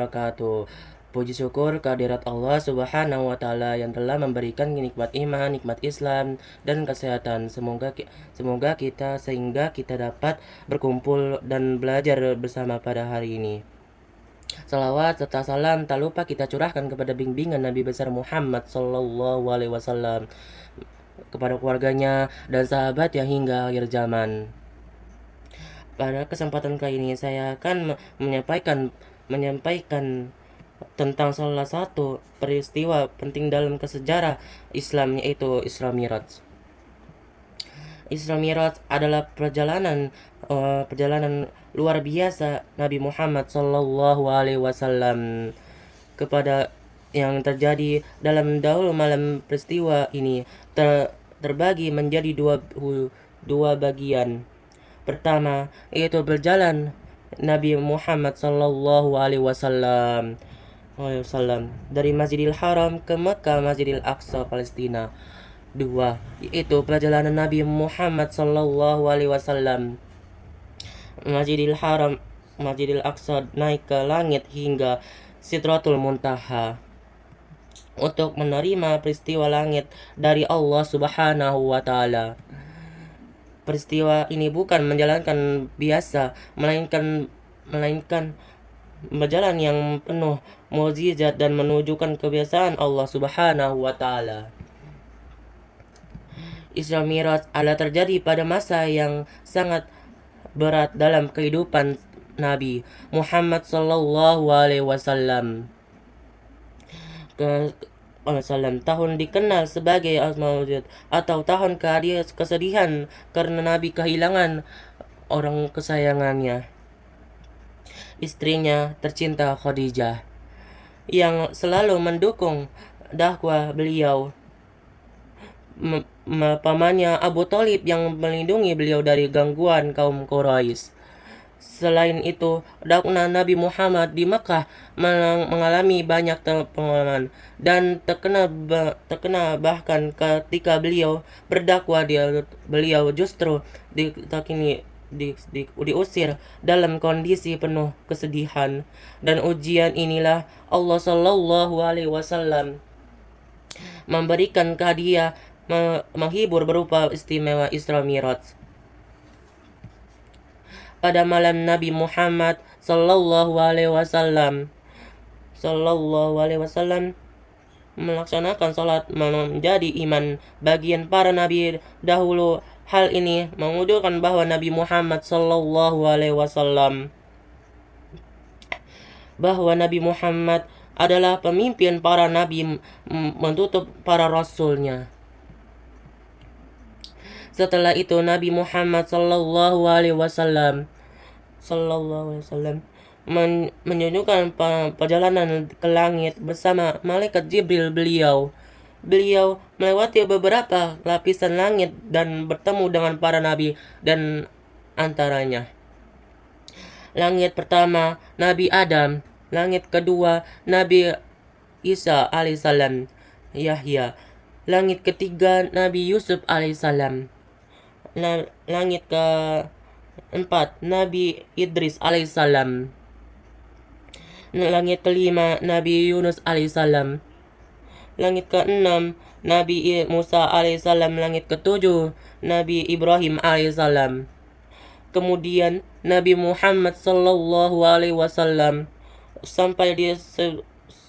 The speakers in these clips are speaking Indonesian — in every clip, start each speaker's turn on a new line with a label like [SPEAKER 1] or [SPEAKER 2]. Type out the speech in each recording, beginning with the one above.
[SPEAKER 1] wabarakatuh. Puji syukur kehadirat Allah Subhanahu wa taala yang telah memberikan nikmat iman, nikmat Islam dan kesehatan. Semoga kita dapat berkumpul dan belajar bersama pada hari ini. Salawat serta salam tak lupa kita curahkan kepada bimbingan Nabi besar Muhammad sallallahu alaihi wasallam, kepada keluarganya dan sahabatnya hingga akhir zaman. Pada kesempatan kali ini saya akan menyampaikan tentang salah satu peristiwa penting dalam kesejarah Islam, yaitu Isra Miraj. Isra Miraj adalah perjalanan luar biasa Nabi Muhammad sallallahu alaihi wasallam kepada yang terjadi dalam dahulu malam. Peristiwa ini terbagi menjadi dua bagian. Pertama, yaitu berjalan Nabi Muhammad sallallahu alaihi wasallam dari Masjidil Haram ke Mekah, Masjidil Aqsa, Palestina. Dua, yaitu perjalanan Nabi Muhammad sallallahu alaihi wasallam Masjidil Haram, Masjidil Aqsa, naik ke langit hingga Sidratul Muntaha untuk menerima peristiwa langit dari Allah Subhanahu wa taala. Peristiwa ini bukan menjalankan biasa, melainkan berjalan yang penuh mukjizat dan menunjukkan kebiasaan Allah Subhanahu wa taala. Isra Miraj adalah terjadi pada masa yang sangat berat dalam kehidupan Nabi Muhammad sallallahu alaihi wasallam. Tahun dikenal sebagai Al-Maujud atau tahun kesedihan karena Nabi kehilangan orang kesayangannya, istrinya tercinta Khadijah, yang selalu mendukung dakwah beliau. Pamannya Abu Thalib yang melindungi beliau dari gangguan kaum Quraisy. Selain itu, dakwah Nabi Muhammad di Mekah mengalami banyak pengalaman dan terkena bahkan ketika beliau berdakwah beliau justru diusir dalam kondisi penuh kesedihan dan ujian. Inilah Allah sallallahu alaihi wasallam memberikan hadiah menghibur berupa istimewa Isra Miraj. Pada malam Nabi Muhammad sallallahu alaihi wasallam melaksanakan salat menjadi iman bagian para nabi dahulu. Hal ini menunjukkan bahwa Nabi Muhammad sallallahu alaihi wasallam adalah pemimpin para nabi, menutup para rasulnya. Setelah itu Nabi Muhammad sallallahu alaihi wasallam menunjukkan perjalanan ke langit bersama malaikat Jibril. Beliau melewati beberapa lapisan langit dan bertemu dengan para nabi, dan antaranya langit pertama Nabi Adam, langit kedua Nabi Isa alaihissalam, Yahya, langit ketiga Nabi Yusuf alaihissalam, langit keempat Nabi Idris alaihissalam, langit kelima Nabi Yunus alaihissalam, langit keenam Nabi Musa alaihissalam, langit ketujuh Nabi Ibrahim alaihissalam. Kemudian Nabi Muhammad sallallahu alaihi wasallam sampai di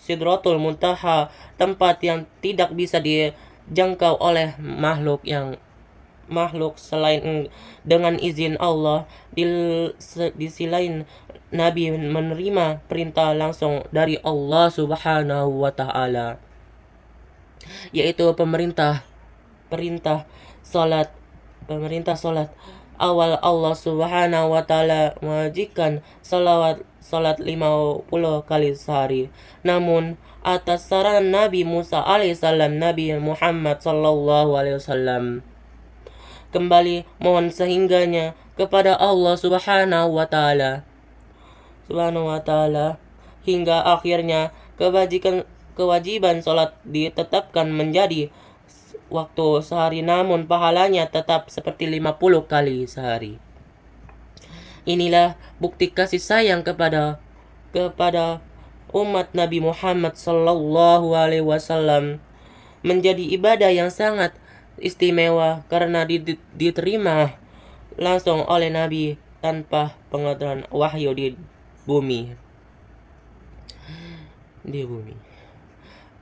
[SPEAKER 1] Sidratul Muntaha, tempat yang tidak bisa dijangkau oleh makhluk selain dengan izin Allah. Di sisi lain, Nabi menerima perintah langsung dari Allah Subhanahu wa taala, yaitu perintah salat. Awal Allah Subhanahu wa taala mewajibkan salat 50 kali sehari. Namun atas saran Nabi Musa alaihissalam, Nabi Muhammad sallallahu alaihi wasallam kembali mohon sehingganya kepada Allah Subhanahu wa taala hingga akhirnya kewajiban salat ditetapkan menjadi waktu sehari, namun pahalanya tetap seperti 50 kali sehari. Inilah bukti kasih sayang kepada umat Nabi Muhammad Sallallahu Alaihi Wasallam menjadi ibadah yang sangat istimewa karena diterima langsung oleh Nabi tanpa pengaturan wahyu bumi. di bumi.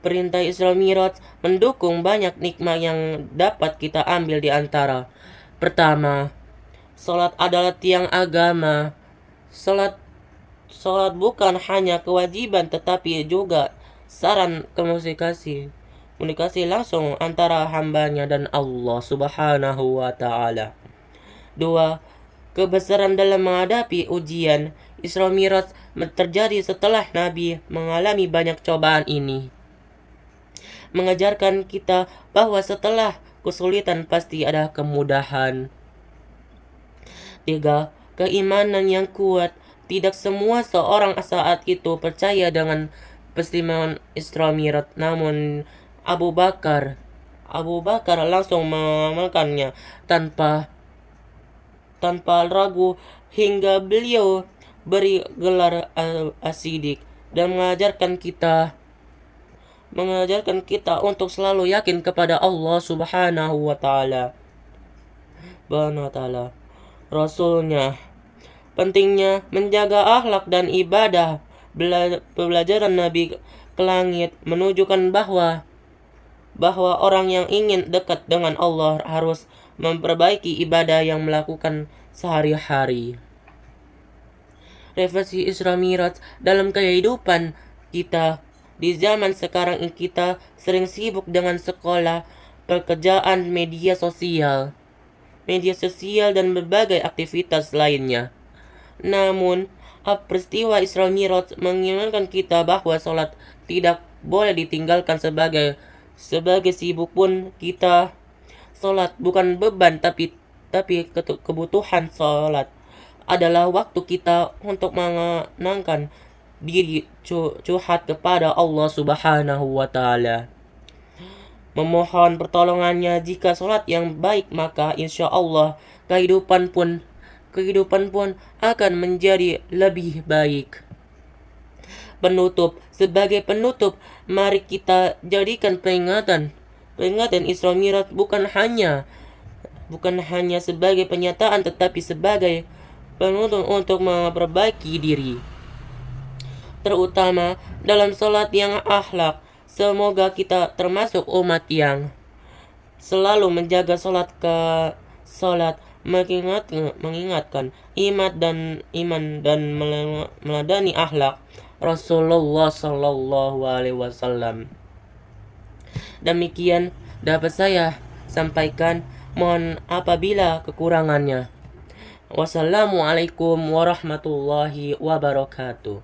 [SPEAKER 1] Perintah Isra Mi'raj mendukung banyak nikmat yang dapat kita ambil di antara. Pertama, salat adalah tiang agama. Salat bukan hanya kewajiban tetapi juga saran komunikasi langsung antara hambanya dan Allah Subhanahu wa Ta'ala. 2. Kebesaran dalam menghadapi ujian. Isra Mi'raj terjadi setelah Nabi mengalami banyak cobaan ini, mengajarkan kita bahwa setelah kesulitan pasti ada kemudahan. 3. Keimanan yang kuat. Tidak semua seorang saat itu percaya dengan peristiwa Isra Mi'raj, namun Abu Bakar langsung mengamalkannya tanpa ragu hingga beliau beri gelar As-Siddiq dan mengajarkan kita untuk selalu yakin kepada Allah Subhanahu wa Ta'ala. Rasulnya. Pentingnya menjaga akhlak dan ibadah. Pelajaran Nabi ke langit menunjukkan bahwa orang yang ingin dekat dengan Allah harus memperbaiki ibadah yang melakukan sehari-hari. Refleksi Isra Mi'raj dalam kehidupan kita. Di zaman sekarang ini kita sering sibuk dengan sekolah, pekerjaan, media sosial dan berbagai aktivitas lainnya. Namun, peristiwa Isra Mi'raj mengingatkan kita bahwa sholat tidak boleh ditinggalkan sebagai sibuk pun kita. Sholat bukan beban tapi kebutuhan. Sholat adalah waktu kita untuk menenangkan diri, curhat kepada Allah Subhanahu wa Ta'ala, memohon pertolongannya. Jika sholat yang baik, maka insya Allah kehidupan pun akan menjadi lebih baik. Sebagai penutup, mari kita jadikan peringatan Isra Mi'raj bukan hanya sebagai penyataan tetapi sebagai penuntun untuk memperbaiki diri, terutama dalam sholat yang akhlak. Semoga kita termasuk umat yang selalu menjaga sholat mengingatkan iman dan meladani akhlak Rasulullah Sallallahu Alaihi Wasallam. Demikian dapat saya sampaikan. Mohon apabila kekurangannya. Wassalamualaikum warahmatullahi wabarakatuh.